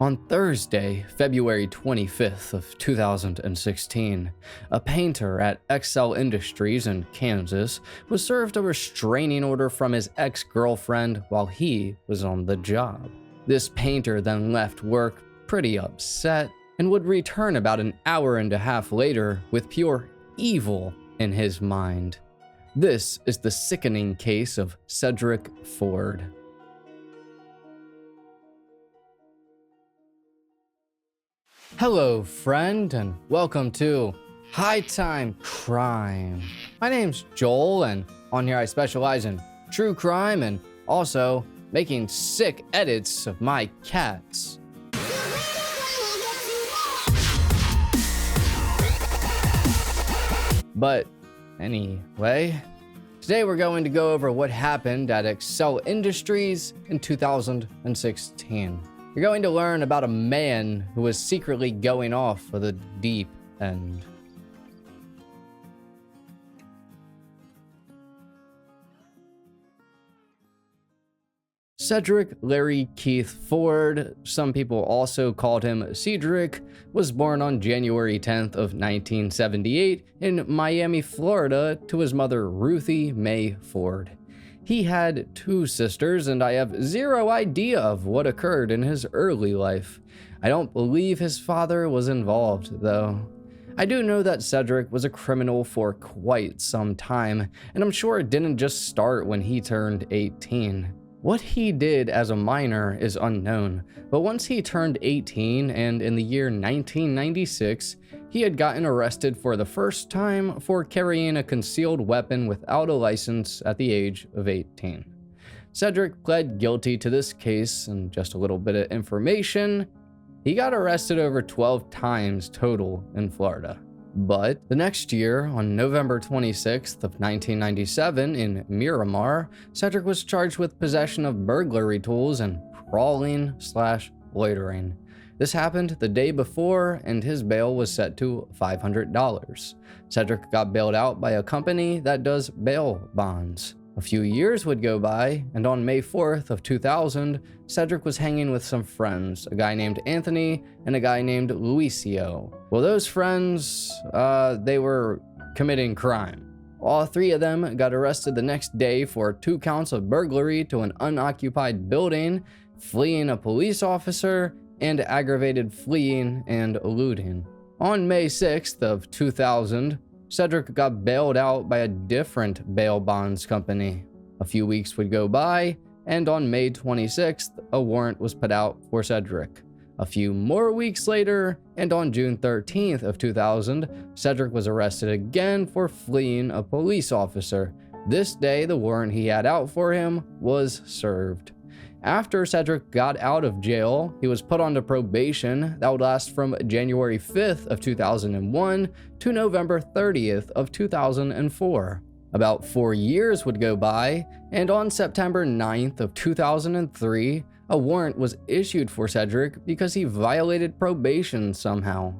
On Thursday, February 25th of 2016, a painter at Excel Industries in Kansas was served a restraining order from his ex-girlfriend while he was on the job. This painter then left work pretty upset and would return about an hour and a half later with pure evil in his mind. This is the sickening case of Cedric Ford. Hello, friend, and welcome to High Time Crime. My name's Joel, and on here I specialize in true crime and also making sick edits of my cats. But anyway, today we're going to go over what happened at Excel Industries in 2016. You're going to learn about a man who was secretly going off for the deep end. Cedric Larry Keith Ford, some people also called him Cedric, was born on January 10th of 1978 in Miami, Florida, to his mother Ruthie Mae Ford. He had two sisters, and I have zero idea of what occurred in his early life. I don't believe his father was involved, though. I do know that Cedric was a criminal for quite some time, and I'm sure it didn't just start when he turned 18. What he did as a minor is unknown, but once he turned 18 and in the year 1996, he had gotten arrested for the first time for carrying a concealed weapon without a license at the age of 18. Cedric pled guilty to this case, and just a little bit of information, he got arrested over 12 times total in Florida. But the next year, on November 26th of 1997 in Miramar, Cedric was charged with possession of burglary tools and crawling/loitering. This happened the day before, and his bail was set to $500. Cedric got bailed out by a company that does bail bonds. A few years would go by, and on May 4th of 2000, Cedric was hanging with some friends, a guy named Anthony and a guy named Luisio. Well, those friends, they were committing crime. All three of them got arrested the next day for 2 counts of burglary to an unoccupied building, fleeing a police officer, and aggravated fleeing and eluding. On May 6th of 2000, Cedric got bailed out by a different bail bonds company. A few weeks would go by, and on May 26th, a warrant was put out for Cedric. A few more weeks later, and on June 13th of 2000, Cedric was arrested again for fleeing a police officer. This day, the warrant he had out for him was served. After Cedric got out of jail, he was put onto probation that would last from January 5th of 2001 to November 30th of 2004. About 4 years would go by, and on September 9th of 2003, a warrant was issued for Cedric because he violated probation somehow.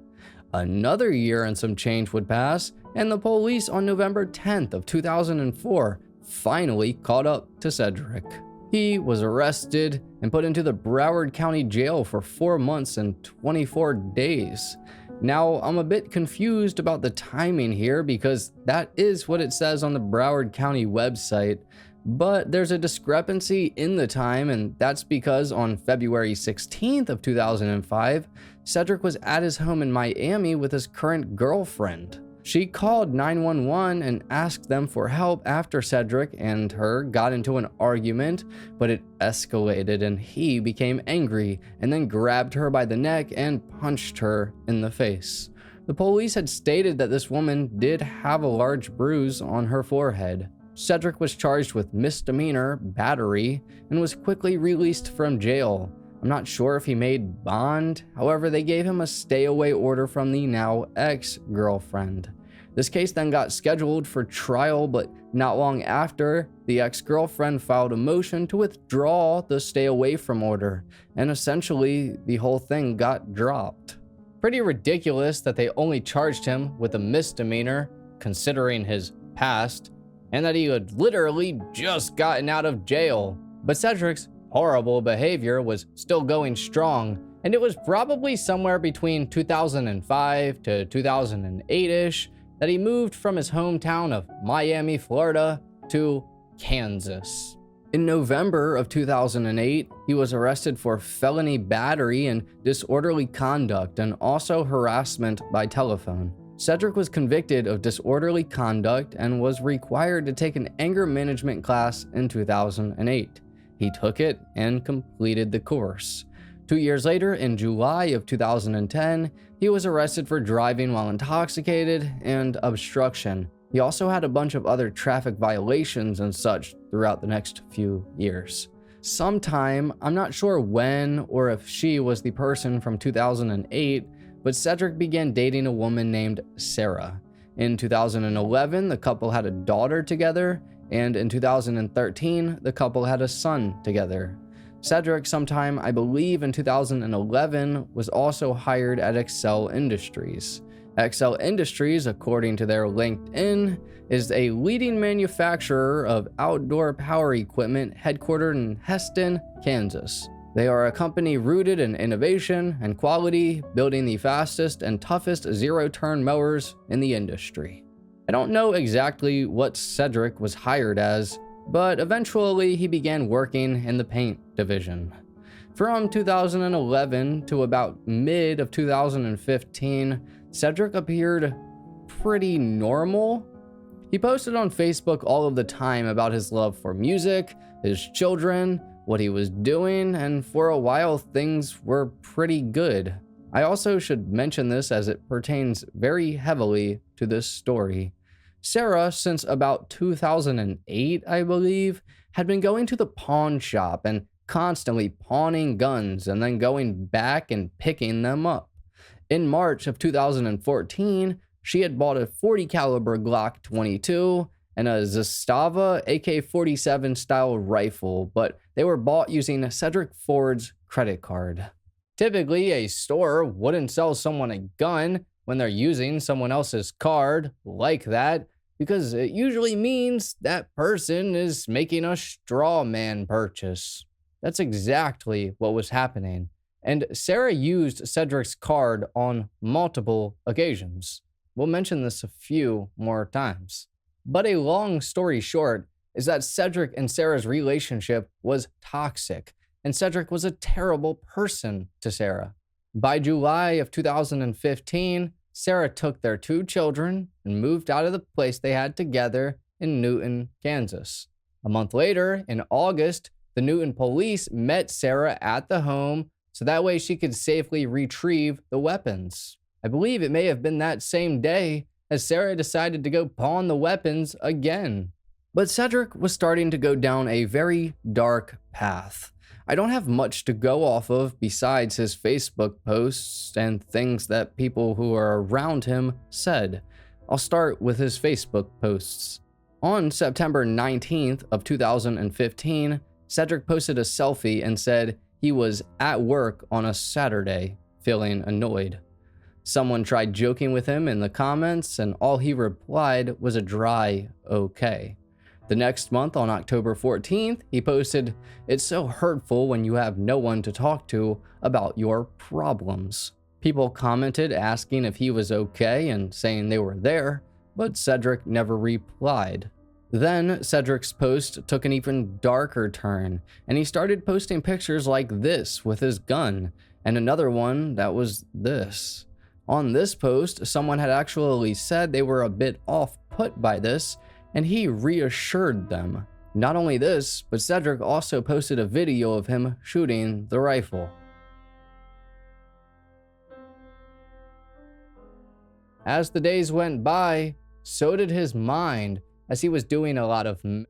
Another year and some change would pass, and the police on November 10th of 2004 finally caught up to Cedric. He was arrested and put into the Broward County Jail for 4 months and 24 days. Now, I'm a bit confused about the timing here because that is what it says on the Broward County website, but there's a discrepancy in the time, and that's because on February 16th of 2005, Cedric was at his home in Miami with his current girlfriend. She called 911 and asked them for help after Cedric and her got into an argument, but it escalated and he became angry and then grabbed her by the neck and punched her in the face. The police had stated that this woman did have a large bruise on her forehead. Cedric was charged with misdemeanor battery and was quickly released from jail. I'm not sure if he made bond, however, they gave him a stay-away order from the now ex-girlfriend. This case then got scheduled for trial, but not long after, the ex-girlfriend filed a motion to withdraw the stay-away-from order, and essentially, the whole thing got dropped. Pretty ridiculous that they only charged him with a misdemeanor, considering his past, and that he had literally just gotten out of jail. But Cedric's horrible behavior was still going strong, And it was probably somewhere between 2005 to 2008-ish that he moved from his hometown of Miami, Florida to Kansas. In November of 2008, he was arrested for felony battery and disorderly conduct and also harassment by telephone. Cedric was convicted of disorderly conduct and was required to take an anger management class in 2008. He took it and completed the course. 2 years later, in July of 2010, he was arrested for driving while intoxicated and obstruction. He also had a bunch of other traffic violations and such throughout the next few years. Sometime, I'm not sure when or if she was the person from 2008, but Cedric began dating a woman named Sarah. In 2011, the couple had a daughter together, and in 2013, the couple had a son together. Cedric, sometime I believe in 2011, was also hired at Excel Industries. Excel Industries, according to their LinkedIn, is a leading manufacturer of outdoor power equipment headquartered in Heston, Kansas. They are a company rooted in innovation and quality, building the fastest and toughest zero-turn mowers in the industry. I don't know exactly what Cedric was hired as, but eventually he began working in the paint division. From 2011 to about mid of 2015, Cedric appeared pretty normal. He posted on Facebook all of the time about his love for music, his children, what he was doing, and for a while things were pretty good. I also should mention this as it pertains very heavily to this story. Sarah, since about 2008, I believe, had been going to the pawn shop and constantly pawning guns and then going back and picking them up. In March of 2014, she had bought a 40 caliber Glock 22 and a Zastava AK-47 style rifle, but they were bought using Cedric Ford's credit card. Typically, a store wouldn't sell someone a gun when they're using someone else's card like that, because it usually means that person is making a straw man purchase. That's exactly what was happening, and Sarah used Cedric's card on multiple occasions. We'll mention this a few more times. But a long story short is that Cedric and Sarah's relationship was toxic, and Cedric was a terrible person to Sarah. By July of 2015, Sarah took their 2 children and moved out of the place they had together in Newton, Kansas. A month later, in August, the Newton police met Sarah at the home so that way she could safely retrieve the weapons. I believe it may have been that same day as Sarah decided to go pawn the weapons again. But Cedric was starting to go down a very dark path. I don't have much to go off of besides his Facebook posts and things that people who are around him said. I'll start with his Facebook posts. On September 19th of 2015, Cedric posted a selfie and said he was at work on a Saturday, feeling annoyed. Someone tried joking with him in the comments, and all he replied was a dry okay. The next month, on October 14th, he posted, "It's so hurtful when you have no one to talk to about your problems." People commented asking if he was okay and saying they were there, but Cedric never replied. Then Cedric's post took an even darker turn, and he started posting pictures like this with his gun, and another one that was this. On this post, someone had actually said they were a bit off-put by this, and he reassured them. Not only this, but Cedric also posted a video of him shooting the rifle. As the days went by, so did his mind, as he was doing a lot of and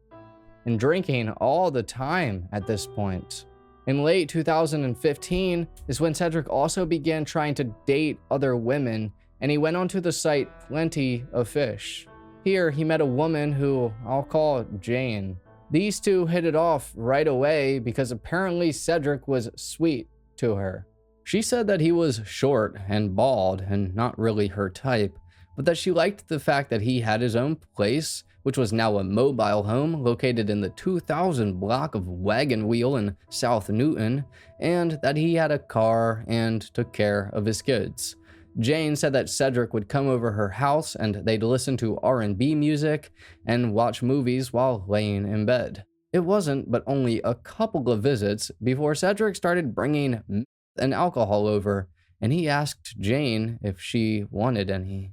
drinking all the time at this point. In late 2015 is when Cedric also began trying to date other women, and he went onto the site Plenty of Fish. Here, he met a woman who I'll call Jane. These two hit it off right away because apparently Cedric was sweet to her. She said that he was short and bald and not really her type, but that she liked the fact that he had his own place, which was now a mobile home located in the 2000 block of Wagon Wheel in South Newton, and that he had a car and took care of his kids. Jane said that Cedric would come over her house and they'd listen to R&B music and watch movies while laying in bed. It wasn't but only a couple of visits before Cedric started bringing meth and alcohol over, and he asked Jane if she wanted any.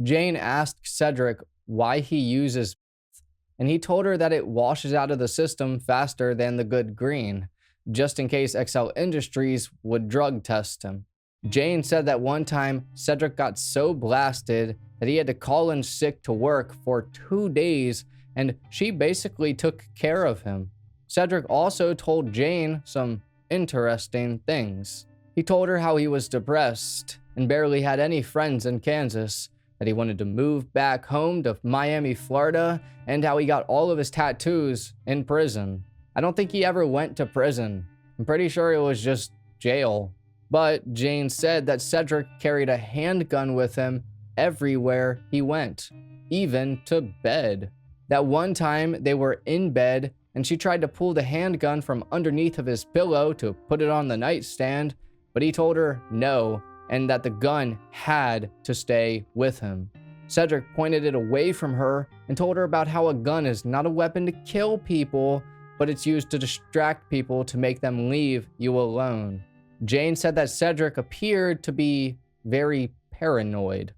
Jane asked Cedric why he uses meth, and he told her that it washes out of the system faster than the good green, just in case XL Industries would drug test him. Jane said that one time Cedric got so blasted that he had to call in sick to work for 2 days, and she basically took care of him. Cedric also told Jane some interesting things. He told her how he was depressed and barely had any friends in Kansas, that he wanted to move back home to Miami, Florida, and how he got all of his tattoos in prison. I don't think he ever went to prison. I'm pretty sure it was just jail. But Jane said that Cedric carried a handgun with him everywhere he went, even to bed. That one time they were in bed and she tried to pull the handgun from underneath of his pillow to put it on the nightstand, but he told her no, and that the gun had to stay with him. Cedric pointed it away from her and told her about how a gun is not a weapon to kill people, but it's used to distract people to make them leave you alone. Jane said that Cedric appeared to be very paranoid.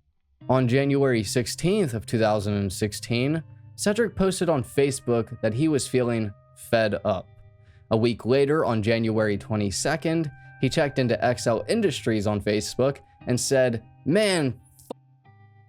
On January 16th of 2016, Cedric posted on Facebook that he was feeling fed up. A week later, on January 22nd, he checked into XL Industries on Facebook and said, "Man,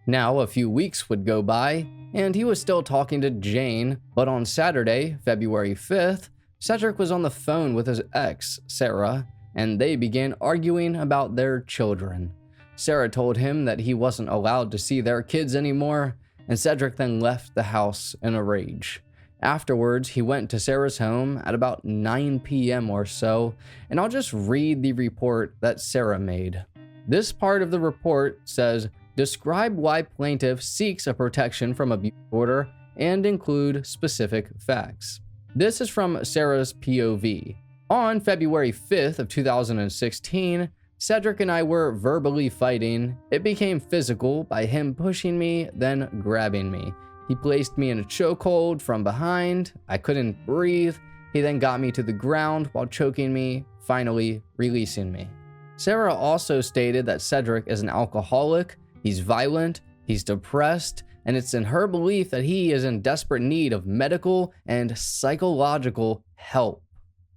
Now, a few weeks would go by, and he was still talking to Jane, but on Saturday, February 5th, Cedric was on the phone with his ex, Sarah, and they began arguing about their children. Sarah told him that he wasn't allowed to see their kids anymore, and Cedric then left the house in a rage. Afterwards, he went to Sarah's home at about 9 p.m. or so, and I'll just read the report that Sarah made. This part of the report says, describe why plaintiff seeks a protection from abuse order and include specific facts. This is from Sarah's POV. On February 5th of 2016, Cedric and I were verbally fighting. It became physical by him pushing me, then grabbing me. He placed me in a chokehold from behind. I couldn't breathe. He then got me to the ground while choking me, finally releasing me. Sarah also stated that Cedric is an alcoholic, he's violent, he's depressed, and it's in her belief that he is in desperate need of medical and psychological help.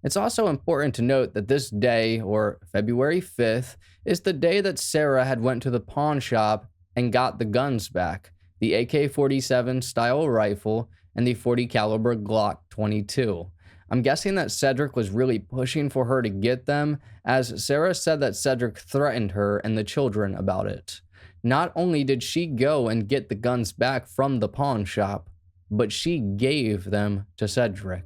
It's also important to note that this day, or February 5th, is the day that Sarah had went to the pawn shop and got the guns back, the AK-47 style rifle and the 40 caliber Glock 22. I'm guessing that Cedric was really pushing for her to get them, as Sarah said that Cedric threatened her and the children about it. Not only did she go and get the guns back from the pawn shop, but she gave them to Cedric.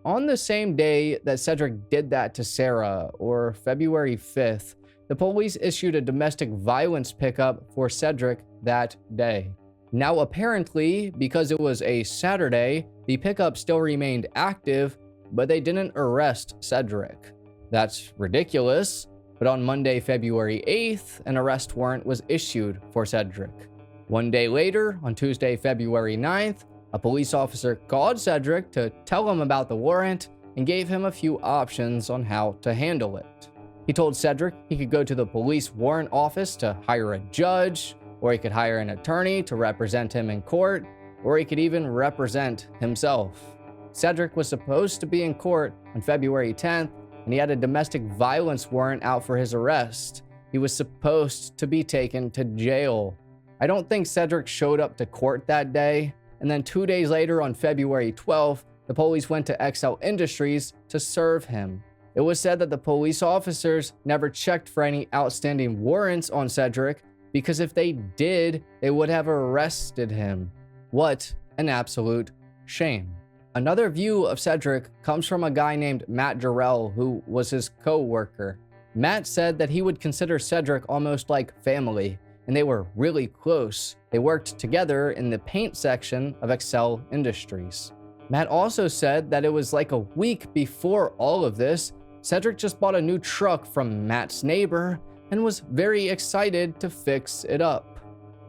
On the same day that Cedric did that to Sarah, or February 5th, the police issued a domestic violence pickup for Cedric that day. Now apparently, because it was a Saturday, the pickup still remained active, but they didn't arrest Cedric. That's ridiculous, but on Monday, February 8th, an arrest warrant was issued for Cedric. One day later, on Tuesday, February 9th, a police officer called Cedric to tell him about the warrant and gave him a few options on how to handle it. He told Cedric he could go to the police warrant office to hire a judge, or he could hire an attorney to represent him in court, or he could even represent himself. Cedric was supposed to be in court on February 10th, and he had a domestic violence warrant out for his arrest. He was supposed to be taken to jail. I don't think Cedric showed up to court that day, and then 2 days later on February 12th, the police went to XL Industries to serve him. It was said that the police officers never checked for any outstanding warrants on Cedric, because if they did, they would have arrested him. What an absolute shame. Another view of Cedric comes from a guy named Matt Jarrell, who was his co-worker. Matt said that he would consider Cedric almost like family, and they were really close. They worked together in the paint section of Excel Industries. Matt also said that it was like a week before all of this, Cedric just bought a new truck from Matt's neighbor and was very excited to fix it up.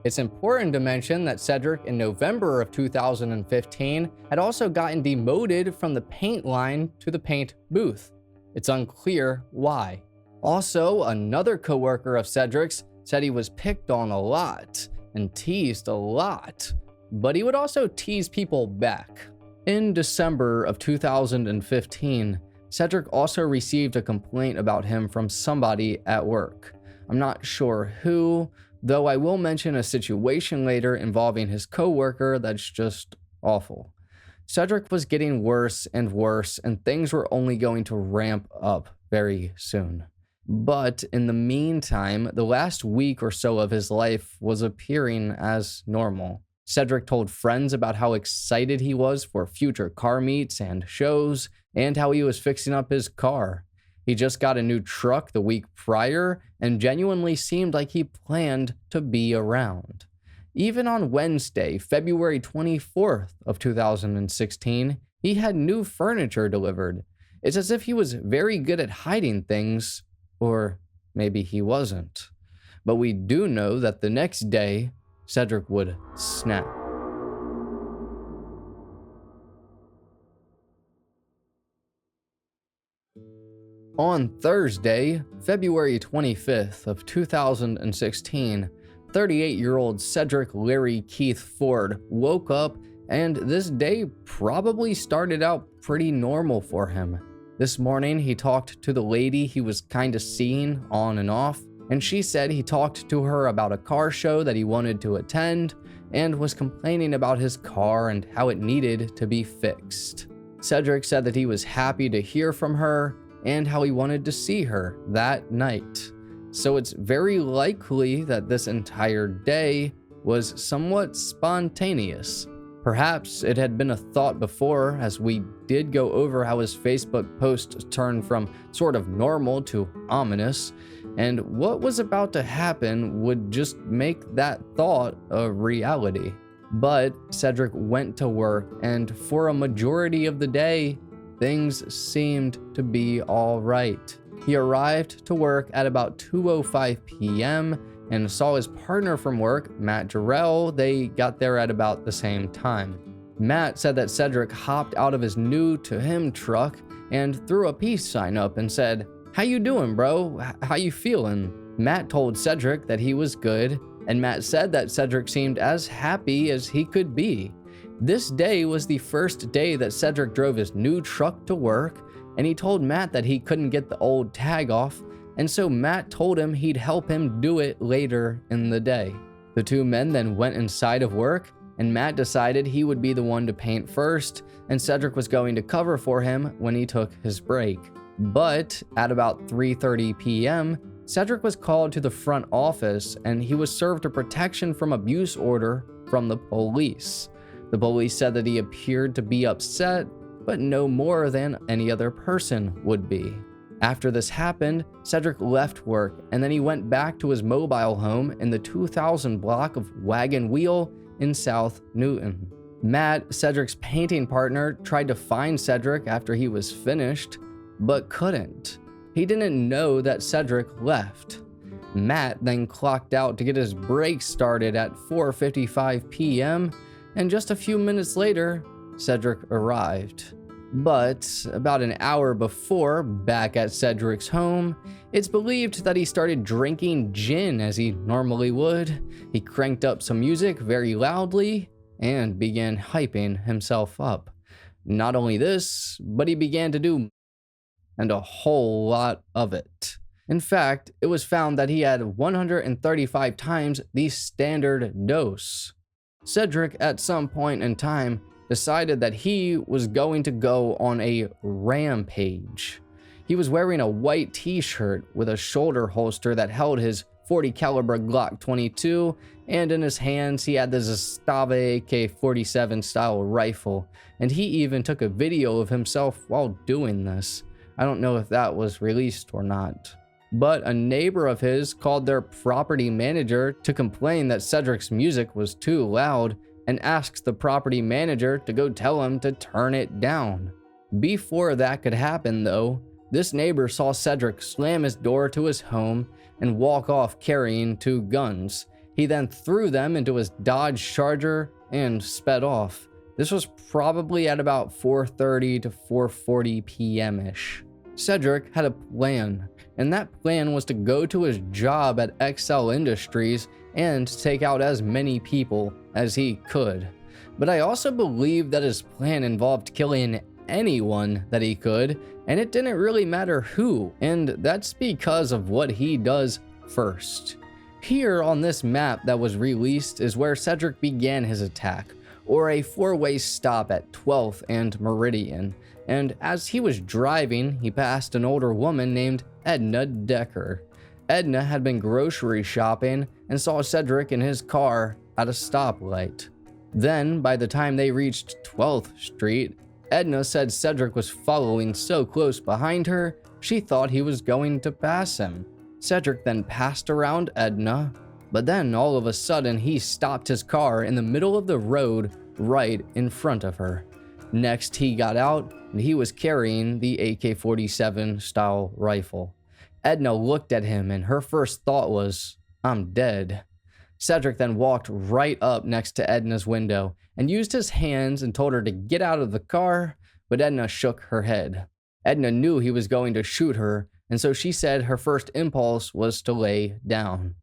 It's important to mention that Cedric in November of 2015 had also gotten demoted from the paint line to the paint booth. It's unclear why. Also, another coworker of Cedric's said he was picked on a lot and teased a lot, but he would also tease people back. In December of 2015, Cedric also received a complaint about him from somebody at work. I'm not sure who, though I will mention a situation later involving his coworker that's just awful. Cedric was getting worse and worse, and things were only going to ramp up very soon. But in the meantime, the last week or so of his life was appearing as normal. Cedric told friends about how excited he was for future car meets and shows, and how he was fixing up his car. He just got a new truck the week prior and genuinely seemed like he planned to be around. Even on Wednesday, February 24th of 2016, he had new furniture delivered. It's as if he was very good at hiding things, or maybe he wasn't. But we do know that the next day, Cedric would snap. On Thursday, February 25th of 2016, 38-year-old Cedric Larry Keith Ford woke up, and this day probably started out pretty normal for him. This morning, he talked to the lady he was kinda seeing on and off, and she said he talked to her about a car show that he wanted to attend and was complaining about his car and how it needed to be fixed. Cedric said that he was happy to hear from her and how he wanted to see her that night. So it's very likely that this entire day was somewhat spontaneous. Perhaps it had been a thought before, as we did go over how his Facebook post turned from sort of normal to ominous, and what was about to happen would just make that thought a reality. But Cedric went to work, and for a majority of the day, things seemed to be all right. He arrived to work at about 2:05 p.m. and saw his partner from work, Matt Jarrell. They got there at about the same time. Matt said that Cedric hopped out of his new to him truck and threw a peace sign up and said, "How you doing, bro? How you feeling?" Matt told Cedric that he was good, and Matt said that Cedric seemed as happy as he could be. This day was the first day that Cedric drove his new truck to work, and he told Matt that he couldn't get the old tag off, and so Matt told him he'd help him do it later in the day. The two men then went inside of work, and Matt decided he would be the one to paint first, and Cedric was going to cover for him when he took his break. But at about 3:30 p.m., Cedric was called to the front office, and he was served a protection from abuse order from the police. The police said that he appeared to be upset, but no more than any other person would be. After this happened, Cedric left work, and then he went back to his mobile home in the 2000 block of Wagon Wheel in South Newton. Matt, Cedric's painting partner, tried to find Cedric after he was finished, but couldn't. He didn't know that Cedric left. Matt then clocked out to get his break started at 4:55 p.m., and just a few minutes later, Cedric arrived. But about an hour before, back at Cedric's home, it's believed that he started drinking gin as he normally would. He cranked up some music very loudly and began hyping himself up. Not only this, but he began to do and a whole lot of it. In fact, it was found that he had 135 times the standard dose. Cedric, at some point in time, decided that he was going to go on a rampage. He was wearing a white t-shirt with a shoulder holster that held his .40 caliber Glock 22, and in his hands he had the Zastava AK-47 style rifle, and he even took a video of himself while doing this. I don't know if that was released or not. but a neighbor of his called their property manager to complain that Cedric's music was too loud and asked the property manager to go tell him to turn it down. Before that could happen though, this neighbor saw Cedric slam his door to his home and walk off carrying 2 guns. He then threw them into his Dodge Charger and sped off. This was probably at about 4:30 to 4:40 p.m.-ish. Cedric had a plan, and that plan was to go to his job at XL Industries and take out as many people as he could. But I also believe that his plan involved killing anyone that he could, and it didn't really matter who, and that's because of what he does first. Here on this map that was released is where Cedric began his attack, or a 4-way stop at 12th and Meridian, and as he was driving, he passed an older woman named Edna Decker. Edna had been grocery shopping and saw Cedric in his car at a stoplight. Then, by the time they reached 12th Street, Edna said Cedric was following so close behind her, she thought he was going to pass him. Cedric then passed around Edna, but then all of a sudden he stopped his car in the middle of the road right in front of her. Next, he got out and he was carrying the AK-47 style rifle. Edna looked at him and her first thought was, "I'm dead." Cedric then walked right up next to Edna's window and used his hands and told her to get out of the car, but Edna shook her head. Edna knew he was going to shoot her, and so she said her first impulse was to lay down.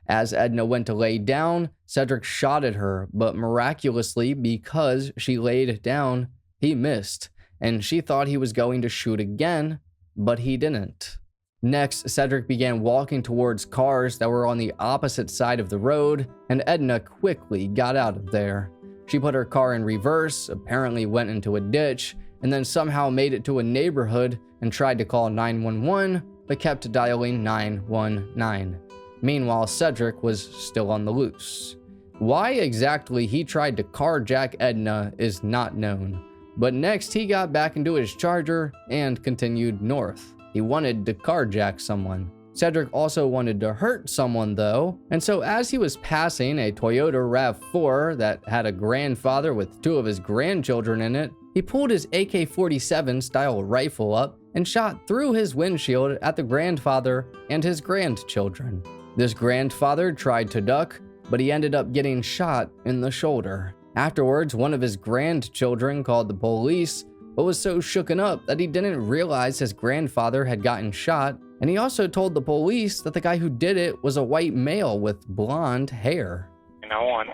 As Edna went to lay down, Cedric shot at her, but miraculously, because she laid down, he missed, and she thought he was going to shoot again, but he didn't. Next, Cedric began walking towards cars that were on the opposite side of the road, and Edna quickly got out of there. She put her car in reverse, apparently went into a ditch, and then somehow made it to a neighborhood and tried to call 911, but kept dialing 919. Meanwhile, Cedric was still on the loose. Why exactly he tried to carjack Edna is not known, but next he got back into his Charger and continued north. He wanted to carjack someone. Cedric also wanted to hurt someone though, and so as he was passing a Toyota RAV4 that had a grandfather with 2 of his grandchildren in it, he pulled his AK-47 style rifle up and shot through his windshield at the grandfather and his grandchildren. This grandfather tried to duck, but he ended up getting shot in the shoulder. Afterwards, one of his grandchildren called the police, but was so shooken up that he didn't realize his grandfather had gotten shot, and he also told the police that the guy who did it was a white male with blonde hair. Now on.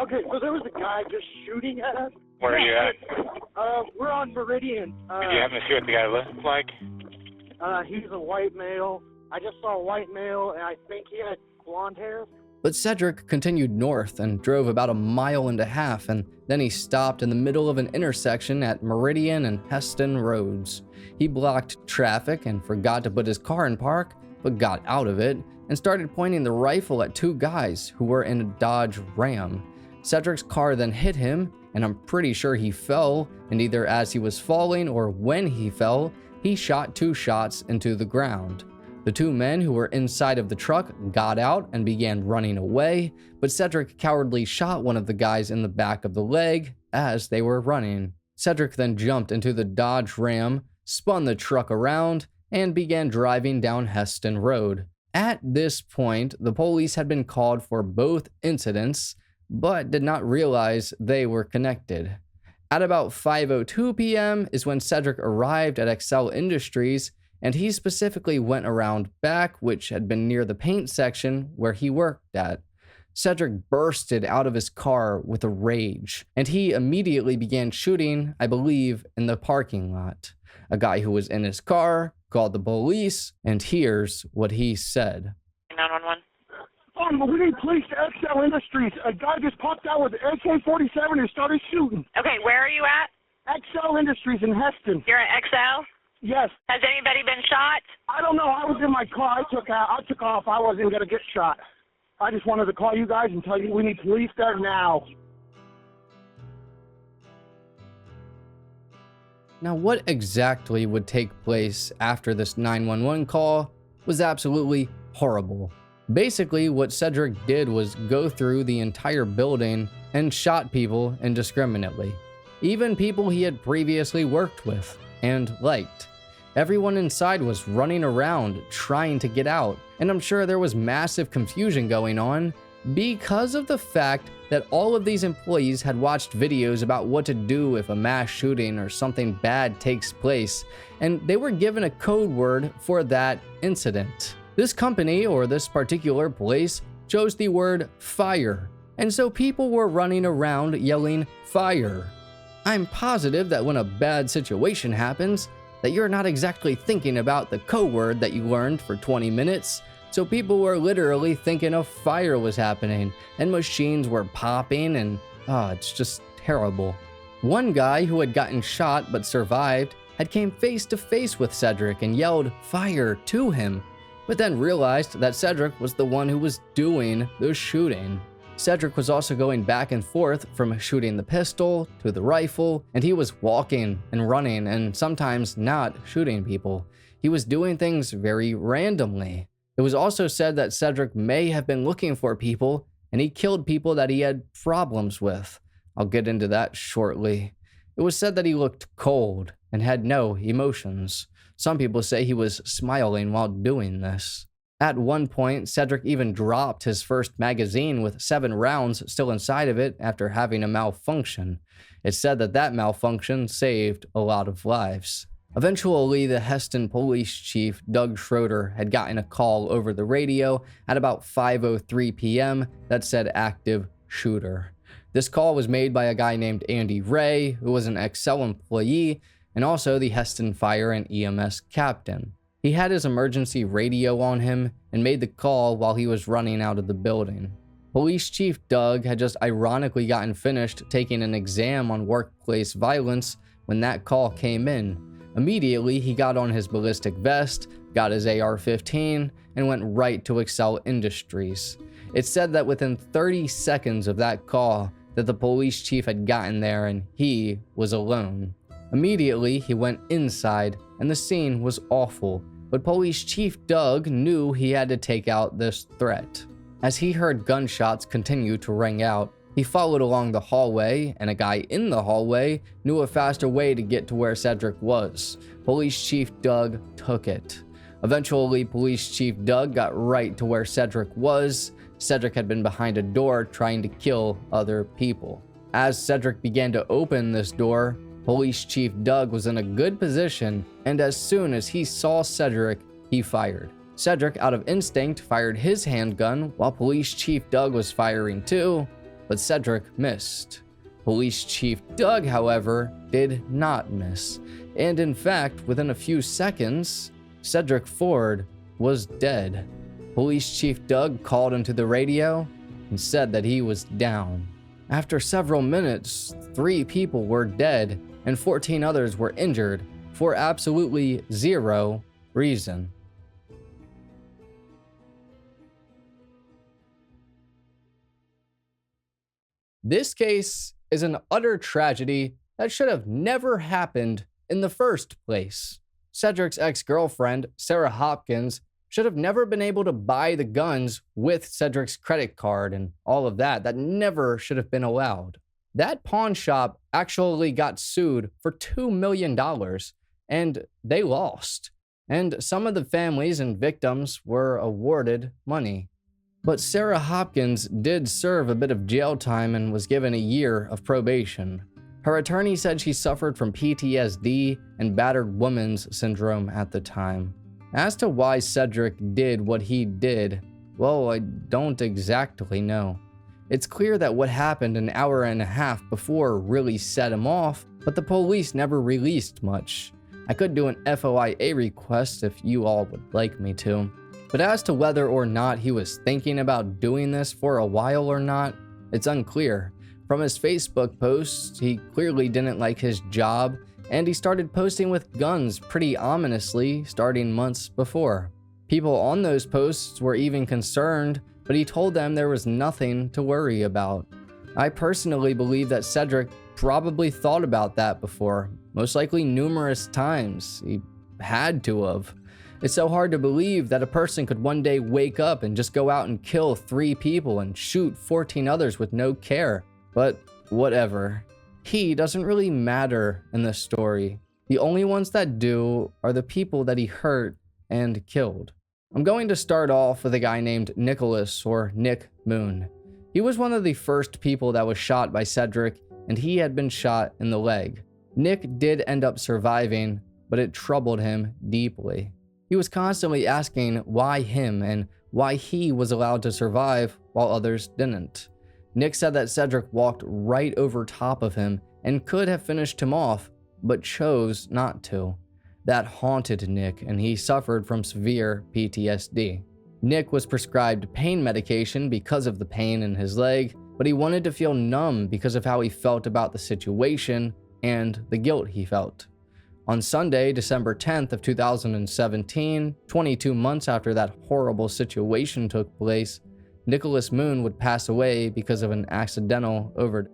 Okay, so there was a guy just shooting at us. Where are you at? We're on Meridian. Did you happen to see what the guy looked like? He's a white male. I just saw a white male, and I think he had blonde hair. But Cedric continued north and drove about 1.5 miles, and then he stopped in the middle of an intersection at Meridian and Heston Roads. He blocked traffic and forgot to put his car in park, but got out of it and started pointing the rifle at 2 guys who were in a Dodge Ram. Cedric's car then hit him, and I'm pretty sure he fell, and either as he was falling or when he fell, he shot 2 shots into the ground. The 2 men who were inside of the truck got out and began running away, but Cedric cowardly shot one of the guys in the back of the leg as they were running. Cedric then jumped into the Dodge Ram, spun the truck around, and began driving down Heston Road. At this point, the police had been called for both incidents, but did not realize they were connected. At about 5:02 p.m. is when Cedric arrived at XL Industries, and he specifically went around back, which had been near the paint section where he worked at. Cedric bursted out of his car with a rage, and he immediately began shooting, I believe, in the parking lot. A guy who was in his car called the police, and here's what he said. 911. We need police to XL Industries. A guy just popped out with an AK-47 and started shooting. Okay, where are you at? XL Industries in Heston. You're at XL? Yes. Has anybody been shot? I don't know. I was in my car. I took off. I wasn't going to get shot. I just wanted to call you guys and tell you we need police there now. Now, what exactly would take place after this 911 call was absolutely horrible. Basically, what Cedric did was go through the entire building and shot people indiscriminately, even people he had previously worked with and liked. Everyone inside was running around trying to get out, and I'm sure there was massive confusion going on because of the fact that all of these employees had watched videos about what to do if a mass shooting or something bad takes place, and they were given a code word for that incident. This company, or this particular place, chose the word fire, and so people were running around yelling fire. I'm positive that when a bad situation happens, that you're not exactly thinking about the code word that you learned for 20 minutes, so people were literally thinking a fire was happening, and machines were popping, and it's just terrible. One guy who had gotten shot but survived had came face to face with Cedric and yelled fire to him, but then realized that Cedric was the one who was doing the shooting. Cedric was also going back and forth from shooting the pistol to the rifle, and he was walking and running and sometimes not shooting people. He was doing things very randomly. It was also said that Cedric may have been looking for people, and he killed people that he had problems with. I'll get into that shortly. It was said that he looked cold and had no emotions. Some people say he was smiling while doing this. At one point, Cedric even dropped his first magazine with 7 rounds still inside of it after having a malfunction. It's said that that malfunction saved a lot of lives. Eventually, the Heston police chief, Doug Schroeder, had gotten a call over the radio at about 5:03 p.m. that said active shooter. This call was made by a guy named Andy Ray, who was an Excel employee and also the Heston Fire and EMS captain. He had his emergency radio on him and made the call while he was running out of the building. Police Chief Doug had just ironically gotten finished taking an exam on workplace violence when that call came in. Immediately, he got on his ballistic vest, got his AR-15, and went right to Excel Industries. It's said that within 30 seconds of that call, that the police chief had gotten there and he was alone. Immediately, he went inside, and the scene was awful, but Police Chief Doug knew he had to take out this threat. As he heard gunshots continue to ring out, he followed along the hallway, and a guy in the hallway knew a faster way to get to where Cedric was. Police Chief Doug took it. Eventually, Police Chief Doug got right to where Cedric was. Cedric had been behind a door trying to kill other people. As Cedric began to open this door, Police Chief Doug was in a good position, and as soon as he saw Cedric, he fired. Cedric, out of instinct, fired his handgun while Police Chief Doug was firing too, but Cedric missed. Police Chief Doug, however, did not miss, and in fact, within a few seconds, Cedric Ford was dead. Police Chief Doug called into the radio and said that he was down. After several minutes, 3 people were dead and 14 others were injured for absolutely zero reason. This case is an utter tragedy that should have never happened in the first place. Cedric's ex-girlfriend, Sarah Hopkins, should have never been able to buy the guns with Cedric's credit card and all of that. That never should have been allowed. That pawn shop actually got sued for $2 million, and they lost. And some of the families and victims were awarded money. But Sarah Hopkins did serve a bit of jail time and was given a year of probation. Her attorney said she suffered from PTSD and battered woman's syndrome at the time. As to why Cedric did what he did, well, I don't exactly know. It's clear that what happened an hour and a half before really set him off, but the police never released much. I could do an FOIA request if you all would like me to. But as to whether or not he was thinking about doing this for a while or not, it's unclear. From his Facebook posts, he clearly didn't like his job, and he started posting with guns pretty ominously starting months before. People on those posts were even concerned, but he told them there was nothing to worry about. I personally believe that Cedric probably thought about that before, most likely numerous times. He had to have. It's so hard to believe that a person could one day wake up and just go out and kill 3 people and shoot 14 others with no care. But whatever. He doesn't really matter in this story. The only ones that do are the people that he hurt and killed. I'm going to start off with a guy named Nicholas, or Nick Moon. He was one of the first people that was shot by Cedric, and he had been shot in the leg. Nick did end up surviving, but it troubled him deeply. He was constantly asking why him and why he was allowed to survive while others didn't. Nick said that Cedric walked right over top of him and could have finished him off, but chose not to. That haunted Nick, and he suffered from severe PTSD. Nick was prescribed pain medication because of the pain in his leg, but he wanted to feel numb because of how he felt about the situation and the guilt he felt. On Sunday, December 10th of 2017, 22 months after that horrible situation took place, Nicholas Moon would pass away because of an accidental overdose.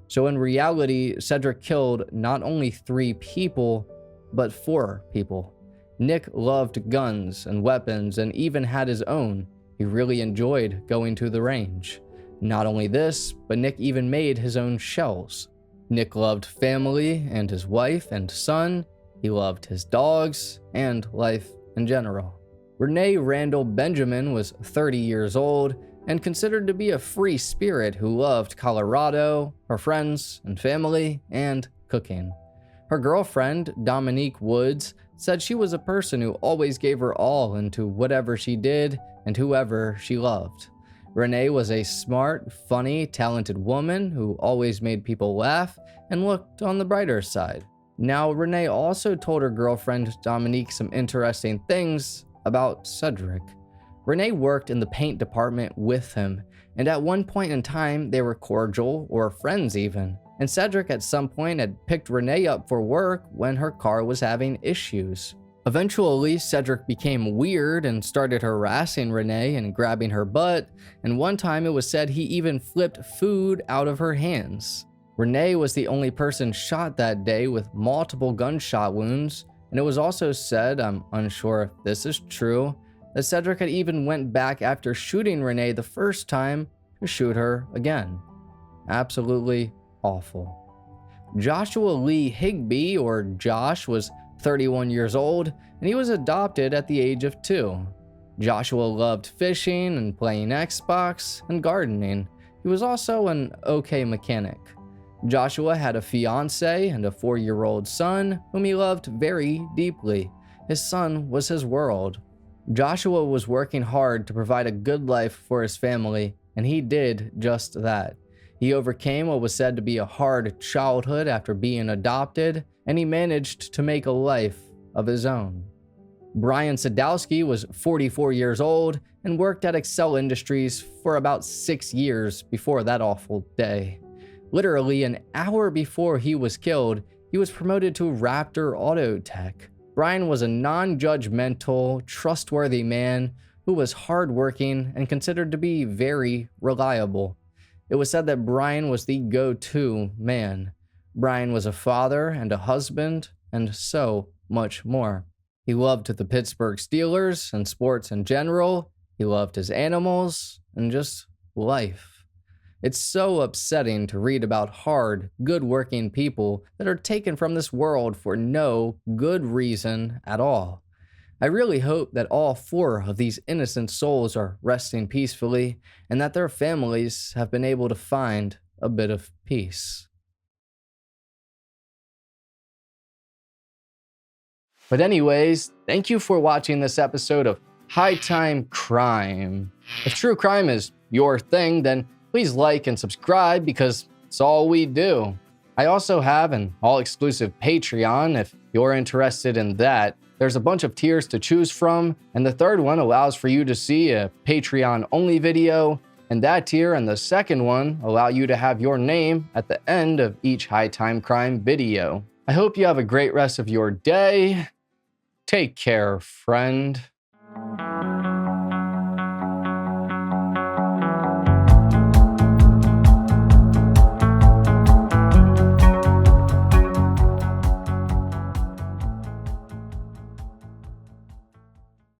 So in reality, Cedric killed not only 3 people, but 4 people. Nick loved guns and weapons and even had his own. He really enjoyed going to the range. Not only this, but Nick even made his own shells. Nick loved family and his wife and son. He loved his dogs and life in general. Renee Randall Benjamin was 30 years old and considered to be a free spirit who loved Colorado, her friends and family, and cooking. Her girlfriend, Dominique Woods, said she was a person who always gave her all into whatever she did and whoever she loved. Renee was a smart, funny, talented woman who always made people laugh and looked on the brighter side. Now, Renee also told her girlfriend Dominique some interesting things about Cedric. Renee worked in the paint department with him, and at one point in time, they were cordial or friends even. And Cedric at some point had picked Renee up for work when her car was having issues. Eventually, Cedric became weird and started harassing Renee and grabbing her butt, and one time it was said he even flipped food out of her hands. Renee was the only person shot that day with multiple gunshot wounds, and it was also said, I'm unsure if this is true, that Cedric had even went back after shooting Renee the first time to shoot her again. Absolutely awful. Joshua Lee Higbee, or Josh, was 31 years old, and he was adopted at the age of 2. Joshua loved fishing and playing Xbox and gardening. He was also an okay mechanic. Joshua had a fiance and a 4-year-old son whom he loved very deeply. His son was his world. Joshua was working hard to provide a good life for his family, and he did just that. He overcame what was said to be a hard childhood after being adopted, and he managed to make a life of his own. Brian Sadowski was 44 years old and worked at Excel Industries for about 6 years before that awful day. Literally an hour before he was killed, he was promoted to Raptor Auto Tech. Brian was a non-judgmental, trustworthy man who was hardworking and considered to be very reliable. It was said that Brian was the go-to man. Brian was a father and a husband, and so much more. He loved the Pittsburgh Steelers and sports in general. He loved his animals and just life. It's so upsetting to read about hard, good-working people that are taken from this world for no good reason at all. I really hope that all 4 of these innocent souls are resting peacefully and that their families have been able to find a bit of peace. But anyways, thank you for watching this episode of High Time Crime. If true crime is your thing, then please like and subscribe because it's all we do. I also have an all-exclusive Patreon if you're interested in that. There's a bunch of tiers to choose from, and the third one allows for you to see a Patreon-only video, and that tier and the second one allow you to have your name at the end of each High Time Crime video. I hope you have a great rest of your day. Take care, friend.